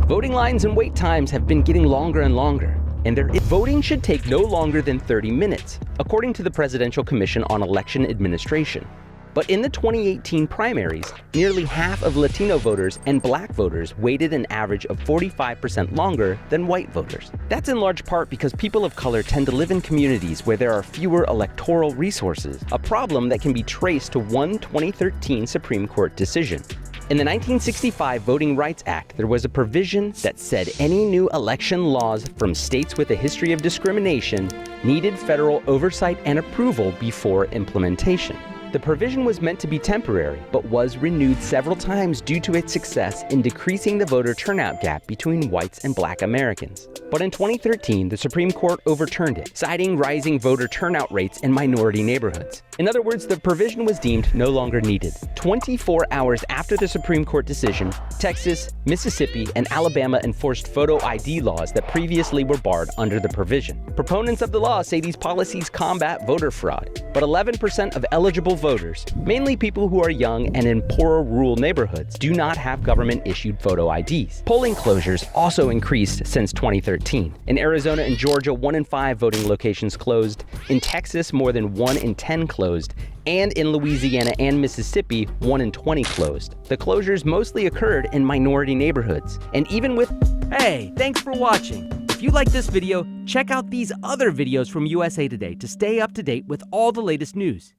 Voting lines and wait times have been getting longer and longer, and voting should take no longer than 30 minutes, according to the Presidential Commission on Election Administration. But in the 2018 primaries, nearly half of Latino voters and Black voters waited an average of 45% longer than white voters. That's in large part because people of color tend to live in communities where there are fewer electoral resources, a problem that can be traced to one 2013 Supreme Court decision. In the 1965 Voting Rights Act, there was a provision that said any new election laws from states with a history of discrimination needed federal oversight and approval before implementation. The provision was meant to be temporary, but was renewed several times due to its success in decreasing the voter turnout gap between whites and Black Americans. But in 2013, the Supreme Court overturned it, citing rising voter turnout rates in minority neighborhoods. In other words, the provision was deemed no longer needed. 24 hours after the Supreme Court decision, Texas, Mississippi, and Alabama enforced photo ID laws that previously were barred under the provision. Proponents of the law say these policies combat voter fraud, but 11% of eligible voters, mainly people who are young and in poorer rural neighborhoods, do not have government-issued photo IDs. Polling closures also increased since 2013. In Arizona and Georgia, 1 in 5 voting locations closed. In Texas, more than 1 in 10 closed. And in Louisiana and Mississippi, 1 in 20 closed. The closures mostly occurred in minority neighborhoods. And even with... Hey, thanks for watching. If you like this video, check out these other videos from USA Today to stay up to date with all the latest news.